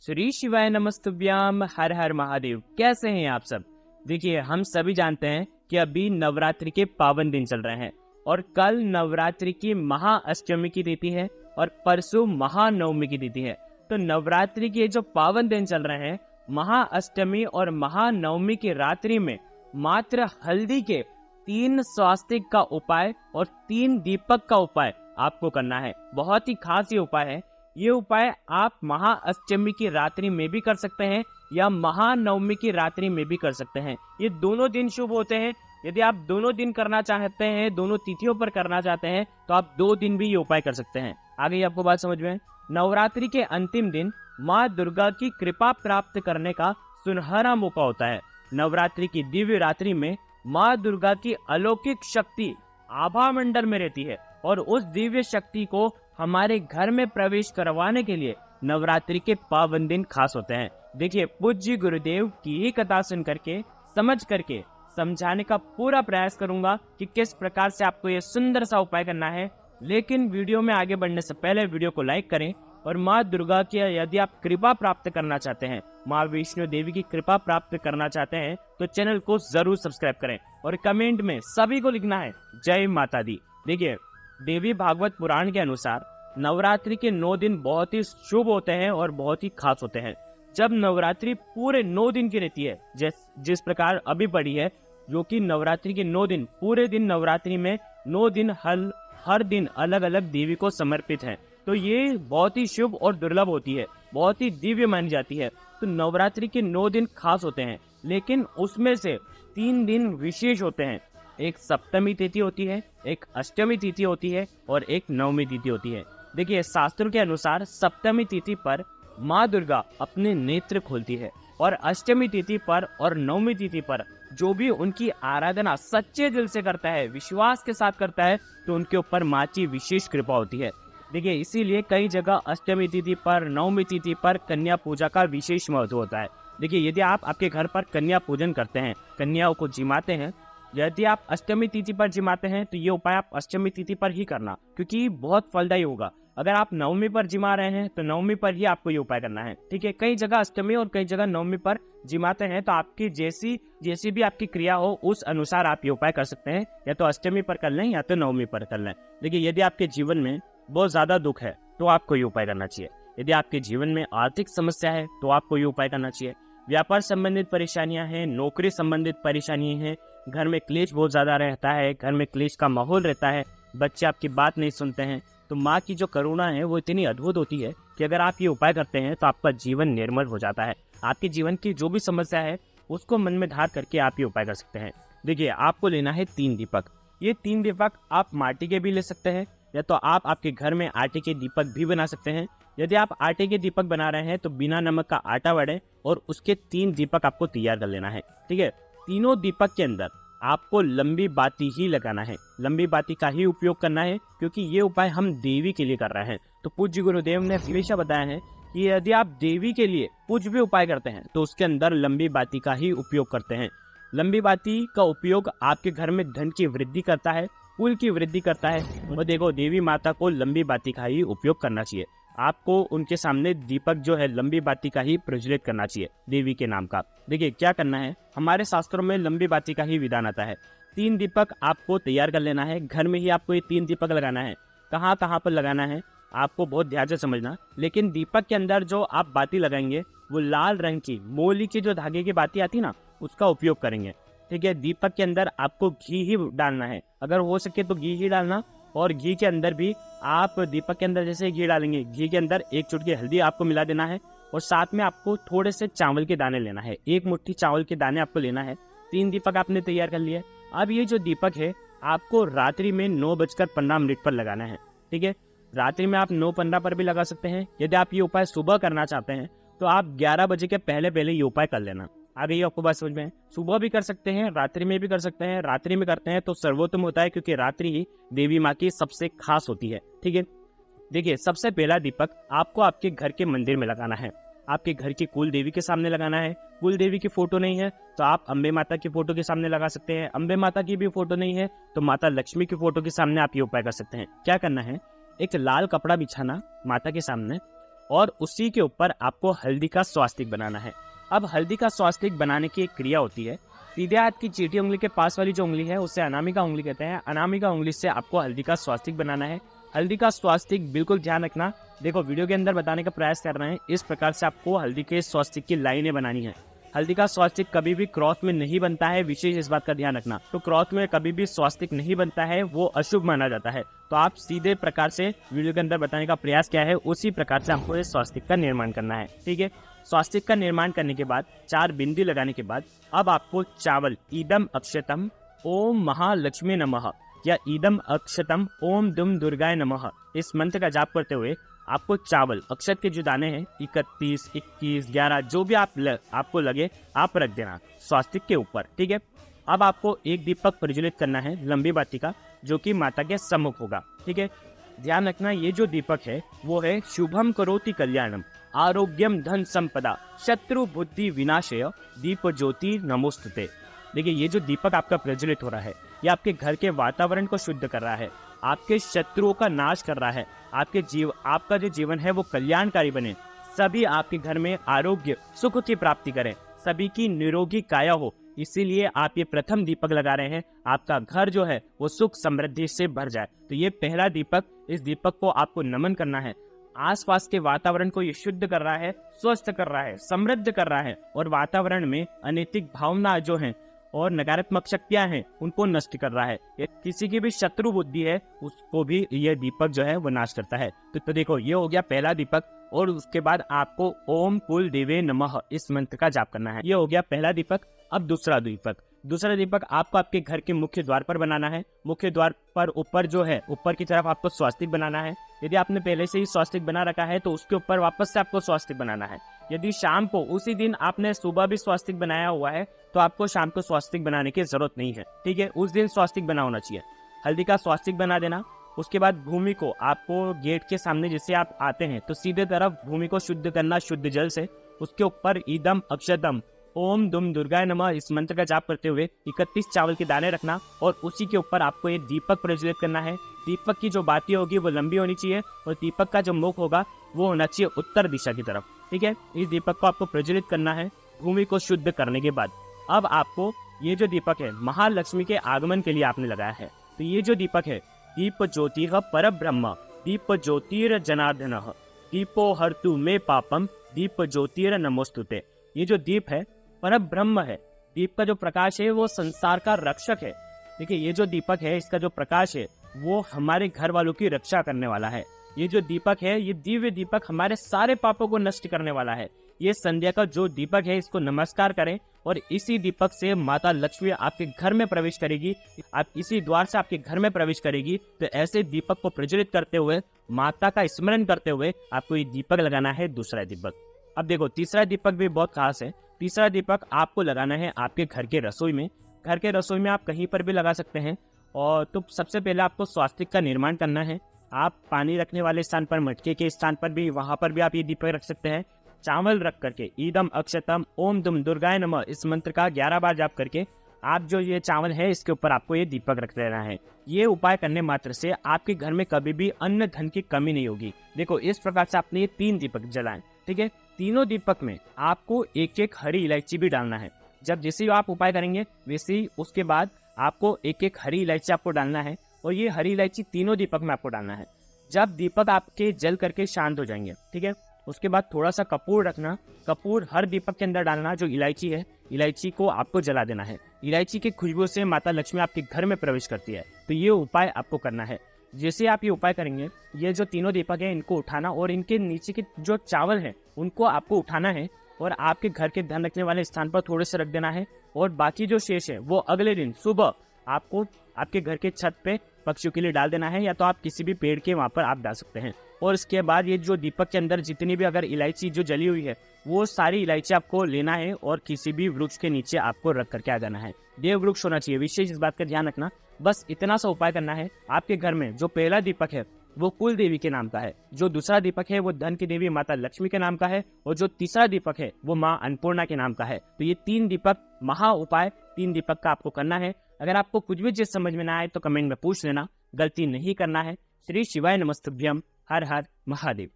श्री शिवाय नमस्तुभ्याम। हर हर महादेव। कैसे हैं आप सब? देखिए, हम सभी जानते हैं कि अभी नवरात्रि के पावन दिन चल रहे हैं और कल नवरात्रि की महाअष्टमी की तिथि है और परसों महानवमी की तिथि है। तो नवरात्रि के जो पावन दिन चल रहे हैं, महाअष्टमी और महानवमी की रात्रि में मात्र हल्दी के 3 स्वास्तिक का उपाय और 3 दीपक का उपाय आपको करना है। बहुत ही खास ये उपाय है। ये उपाय आप महाअष्टमी की रात्रि में भी कर सकते हैं या महानवमी की रात्रि में भी कर सकते हैं। ये दोनों दिन शुभ होते हैं। यदि आप दोनों दिन करना चाहते हैं, दोनों तिथियों पर करना चाहते हैं, तो आप 2 दिन भी ये उपाय कर सकते हैं। आगे आपको बात समझ में? नवरात्रि के अंतिम दिन माँ दुर्गा की कृपा प्राप्त करने का सुनहरा मौका होता है। नवरात्रि की दिव्य रात्रि में माँ दुर्गा की अलौकिक शक्ति आभा मंडल में रहती है और उस दिव्य शक्ति को हमारे घर में प्रवेश करवाने के लिए नवरात्रि के पावन दिन खास होते हैं। देखिए, पूज्य गुरुदेव की ही कथा सुन करके, समझ करके समझाने का पूरा प्रयास करूंगा कि किस प्रकार से आपको ये सुंदर सा उपाय करना है। लेकिन वीडियो में आगे बढ़ने से पहले वीडियो को लाइक करें और माँ दुर्गा की यदि आप कृपा प्राप्त करना चाहते हैं, माँ वैष्णो देवी की कृपा प्राप्त करना चाहते हैं, तो चैनल को जरूर सब्सक्राइब करें और कमेंट में सभी को लिखना है जय माता दी। देखिए, देवी भागवत पुराण के अनुसार नवरात्रि के 9 दिन बहुत ही शुभ होते हैं और बहुत ही खास होते हैं। जब नवरात्रि पूरे 9 दिन की रहती है, जिस प्रकार अभी पड़ी है, जो कि नवरात्रि के 9 दिन, पूरे दिन नवरात्रि में 9 दिन हर दिन अलग अलग देवी को समर्पित है, तो ये बहुत ही शुभ और दुर्लभ होती है, बहुत ही दिव्य मानी जाती है। तो नवरात्रि के 9 दिन खास होते हैं, लेकिन उसमें से 3 दिन विशेष होते हैं। एक सप्तमी तिथि होती है, एक अष्टमी तिथि होती है और एक नवमी तिथि होती है। देखिए, शास्त्रों के अनुसार सप्तमी तिथि पर माँ दुर्गा अपने नेत्र खोलती है और अष्टमी तिथि पर और नवमी तिथि पर जो भी उनकी आराधना सच्चे दिल से करता है, विश्वास के साथ करता है, तो उनके ऊपर माँ की विशेष कृपा होती है। देखिए, इसीलिए कई जगह अष्टमी तिथि पर, नवमी तिथि पर कन्या पूजा का विशेष महत्व होता है। देखिए, यदि आप आपके घर पर कन्या पूजन करते हैं, कन्याओं को जिमाते हैं, यदि आप अष्टमी तिथि पर जिमाते हैं, तो ये उपाय आप अष्टमी तिथि पर ही करना, क्योंकि बहुत फलदायी होगा। अगर आप नवमी पर जिमा रहे हैं तो नवमी पर ही आपको ये उपाय करना है। ठीक है, कई जगह अष्टमी और कई जगह नवमी पर जिमाते हैं, तो आपकी जैसी भी आपकी क्रिया हो, उस अनुसार आप ये उपाय कर सकते हैं। या तो अष्टमी पर कर लें या तो नवमी पर कर लें। देखिए, यदि आपके जीवन में बहुत ज्यादा दुख है तो आपको ये उपाय करना चाहिए। यदि आपके जीवन में आर्थिक समस्या है तो आपको ये उपाय करना चाहिए। व्यापार संबंधित परेशानियां हैं, नौकरी संबंधित परेशानी है, घर में क्लेश बहुत ज्यादा रहता है, घर में क्लेश का माहौल रहता है, बच्चे आपकी बात नहीं सुनते हैं, तो माँ की जो करुणा है वो इतनी अद्भुत होती है कि अगर आप ये उपाय करते हैं तो आपका जीवन निर्मल हो जाता है। आपके जीवन की जो भी समस्या है उसको मन में धार करके आप ये उपाय कर सकते हैं। देखिए, आपको लेना है 3 दीपक। ये 3 दीपक आप माटी के भी ले सकते हैं, या तो आप आपके घर में आटे के दीपक भी बना सकते हैं। यदि आप आटे के दीपक बना रहे हैं तो बिना नमक का आटा वड़े और उसके 3 दीपक आपको तैयार कर लेना है। ठीक है, तीनों दीपक के अंदर आपको लंबी बाती ही लगाना है, लंबी बाती का ही उपयोग करना है, क्योंकि ये उपाय हम देवी के लिए कर रहे हैं। तो पूज्य गुरुदेव ने हमेशा बताया है कि यदि आप देवी के लिए कुछ भी उपाय करते हैं तो उसके अंदर लंबी बाती का ही उपयोग करते हैं। लंबी बाती का उपयोग आपके घर में धन की वृद्धि करता है, कुल की वृद्धि करता है। और देखो, देवी माता को लंबी बाती का ही उपयोग करना चाहिए। आपको उनके सामने दीपक जो है लंबी बाती का ही प्रज्वलित करना चाहिए, देवी के नाम का। देखिए, क्या करना है, हमारे शास्त्रों में लंबी बाती का ही विधान आता है। 3 दीपक आपको तैयार कर लेना है। घर में ही आपको ये 3 दीपक लगाना है। कहाँ कहाँ पर लगाना है आपको बहुत ध्यान से समझना। लेकिन दीपक के अंदर जो आप बाती लगाएंगे वो लाल रंग की मोली की जो धागे की बाती आती ना, उसका उपयोग करेंगे। ठीक है, दीपक के अंदर आपको घी ही डालना है, अगर हो सके तो घी ही डालना। और घी के अंदर भी आप दीपक के अंदर जैसे घी डालेंगे, घी के अंदर 1 चुटकी हल्दी आपको मिला देना है और साथ में आपको थोड़े से चावल के दाने लेना है। 1 मुट्ठी चावल के दाने आपको लेना है। 3 दीपक आपने तैयार कर लिए। अब ये जो दीपक है आपको रात्रि में 9:15 पर लगाना है। ठीक है, रात्रि में आप 9:15 पर भी लगा सकते हैं। यदि आप ये उपाय सुबह करना चाहते हैं तो आप 11 बजे के पहले ये उपाय कर लेना। आ गई आपको बात समझ में? सुबह भी कर सकते हैं, रात्रि में भी कर सकते हैं। रात्रि में करते हैं तो सर्वोत्तम होता है, क्योंकि रात्रि ही देवी माँ की सबसे खास होती है। ठीक है, देखिए, सबसे पहला दीपक आपको आपके घर के मंदिर में लगाना है। आपके घर की कुल देवी के सामने लगाना है। कुल देवी की फोटो नहीं है तो आप अम्बे माता की फोटो के सामने लगा सकते हैं। अम्बे माता की भी फोटो नहीं है तो माता लक्ष्मी की फोटो के सामने आप ये उपाय कर सकते हैं। क्या करना है, एक लाल कपड़ा बिछाना माता के सामने, और उसी के ऊपर आपको हल्दी का स्वास्तिक बनाना है। अब हल्दी का स्वास्तिक बनाने की एक क्रिया होती है। सीधे हाथ की चीटी उंगली के पास वाली जो उंगली है उसे अनामिका उंगली कहते हैं। अनामिका उंगली से आपको हल्दी का स्वास्तिक बनाना है। हल्दी का स्वास्तिक बिल्कुल ध्यान रखना, देखो वीडियो के अंदर बताने का प्रयास कर रहे हैं, इस प्रकार से आपको हल्दी के स्वास्तिक की लाइनें बनानी है। हल्दी का स्वास्तिक कभी भी क्रॉस में नहीं बनता है, विशेष इस बात का ध्यान रखना। तो क्रॉस में कभी भी स्वास्तिक नहीं बनता है, वो अशुभ माना जाता है। तो आप सीधे प्रकार से वीडियो के अंदर बताने का प्रयास किया है, उसी प्रकार से आपको इस स्वास्तिक का निर्माण करना है। ठीक है, स्वास्तिक का निर्माण करने के बाद 4 बिंदी लगाने के बाद अब आपको चावल ईदम अक्षतम ओम महालक्ष्मी नमः या ईदम अक्षतम ओम दुम दुर्गाय नमः इस मंत्र का जाप करते हुए आपको चावल अक्षत के जो दाने हैं 31, 21, 11 जो भी आपको लगे आप रख देना स्वास्तिक के ऊपर। ठीक है, अब आपको एक दीपक प्रज्वलित करना है लंबी बाती का, जो कि माता के सम्मुख होगा। ठीक है, ध्यान रखना ये जो दीपक है वो है शुभम करोति कल्याणम आरोग्यम धन संपदा शत्रु बुद्धि विनाशय दीप ज्योति नमोस्तुते। देखिए ये जो दीपक आपका प्रज्वलित हो रहा है ये आपके घर के वातावरण को शुद्ध कर रहा है, आपके शत्रुओं का नाश कर रहा है, आपका जो जीवन है वो कल्याणकारी बने, सभी आपके घर में आरोग्य सुख की प्राप्ति करें, सभी की निरोगी काया हो। इसीलिए आप ये प्रथम दीपक लगा रहे हैं, आपका घर जो है वो सुख समृद्धि से भर जाए। तो ये पहला दीपक, इस दीपक को आपको नमन करना है। आसपास के वातावरण को ये शुद्ध कर रहा है, स्वस्थ कर रहा है, समृद्ध कर रहा है और वातावरण में अनैतिक भावना जो है और नकारात्मक शक्तियां हैं उनको नष्ट कर रहा है। किसी की भी शत्रु बुद्धि है उसको भी यह दीपक जो है वो नाश करता है। तो देखो ये हो गया पहला दीपक और उसके बाद आपको ओम कुल देवे नमः इस मंत्र का जाप करना है। ये हो गया पहला दीपक। अब दूसरा दीपक आपको आपके घर के मुख्य द्वार पर बनाना है। मुख्य द्वार पर ऊपर जो है ऊपर की तरफ आपको स्वास्तिक बनाना है। यदि आपने पहले से ही स्वास्तिक बना रखा है तो उसके ऊपर वापस से आपको स्वास्तिक बनाना है। यदि शाम को उसी दिन आपने सुबह भी स्वास्तिक बनाया हुआ है तो आपको शाम को स्वास्तिक बनाने की जरूरत नहीं है। ठीक है, उस दिन स्वास्तिक बना होना चाहिए। हल्दी का स्वास्तिक बना देना। उसके बाद भूमि को आपको गेट के सामने जैसे आप आते हैं तो सीधे तरफ भूमि को शुद्ध करना शुद्ध जल से। उसके ऊपर ईदम अक्षतम ओम दुम दुर्गाय नमः इस मंत्र का जाप करते हुए 31 चावल के दाने रखना और उसी के ऊपर आपको ये दीपक प्रज्वलित करना है। दीपक की जो बाती होगी वो लंबी होनी चाहिए और दीपक का जो मुख होगा वो होना चाहिए उत्तर दिशा की तरफ। ठीक है, इस दीपक को आपको प्रज्वलित करना है भूमि को शुद्ध करने के बाद। अब आपको ये जो दीपक है महालक्ष्मी के आगमन के लिए आपने लगाया है। तो ये जो दीपक है दीप ज्योतिः परब्रह्म दीप ज्योतिर जनार्दन दीपो हर्तु मे पापम दीप ज्योतिर नमोस्तुते। ये जो दीप है परब्रह्म है, दीप का जो प्रकाश है वो संसार का रक्षक है। देखिए ये जो दीपक है इसका जो प्रकाश है वो हमारे घर वालों की रक्षा करने वाला है। ये जो दीपक है ये दिव्य दीपक हमारे सारे पापों को नष्ट करने वाला है। ये संध्या का जो दीपक है इसको नमस्कार करें और इसी दीपक से माता लक्ष्मी आपके घर में प्रवेश करेगी। आप इसी द्वार से आपके घर में प्रवेश करेगी। तो ऐसे दीपक को प्रज्वलित करते हुए माता का स्मरण करते हुए आपको ये दीपक लगाना है दूसरा दीपक। अब देखो तीसरा दीपक भी बहुत खास है। तीसरा दीपक आपको लगाना है आपके घर के रसोई में। घर के रसोई में आप कहीं पर भी लगा सकते हैं। और तो सबसे पहले आपको स्वास्तिक का निर्माण करना है। आप पानी रखने वाले स्थान पर, मटके के स्थान पर भी, वहां पर भी आप ये दीपक रख सकते हैं। चावल रख करके ईदम अक्षतम ओम दुम दुर्गाय नमः इस मंत्र का 11 बार जाप करके आप जो ये चावल है इसके ऊपर आपको ये दीपक रख देना है। ये उपाय करने मात्र से आपके घर में कभी भी अन्न धन की कमी नहीं होगी। देखो इस प्रकार से आपने ये 3 दीपक जलाएं। ठीक है, तीनों दीपक में आपको एक एक हरी इलायची भी डालना है। जब जैसे आप उपाय करेंगे वैसे ही उसके बाद आपको एक एक हरी इलायची आपको डालना है और ये हरी इलायची तीनों दीपक में आपको डालना है। जब दीपक आपके जल करके शांत हो जाएंगे, ठीक है, उसके बाद थोड़ा सा कपूर रखना। कपूर हर दीपक के अंदर डालना। जो इलायची है इलायची को आपको जला देना है। इलायची की खुशबू से माता लक्ष्मी आपके घर में प्रवेश करती है। तो ये उपाय आपको करना है। जैसे आप ये उपाय करेंगे ये जो तीनों दीपक है इनको उठाना और इनके नीचे के जो चावल है उनको आपको उठाना है और आपके घर के ध्यान रखने वाले स्थान पर थोड़े से रख देना है। और बाकी जो शेष है वो अगले दिन सुबह आपको आपके घर के छत पे पक्षियों के लिए डाल देना है, या तो आप किसी भी पेड़ के वहां पर आप डाल सकते हैं। और इसके बाद ये जो दीपक के अंदर जितनी भी अगर इलायची जो जली हुई है वो सारी इलायची आपको लेना है और किसी भी वृक्ष के नीचे आपको रख करके आ जाना है। देव वृक्ष होना चाहिए, विशेष इस बात का ध्यान रखना। बस इतना सा उपाय करना है। आपके घर में जो पहला दीपक है वो कुल देवी के नाम का है, जो दूसरा दीपक है वो धन की देवी माता लक्ष्मी के नाम का है और जो तीसरा दीपक है वो माँ अन्नपूर्णा के नाम का है। तो ये 3 दीपक महा उपाय 3 दीपक का आपको करना है। अगर आपको कुछ भी चीज समझ में ना आए तो कमेंट में पूछ लेना, गलती नहीं करना है। श्री शिवाय नमस्तुभ्यम। हर हर महादेव।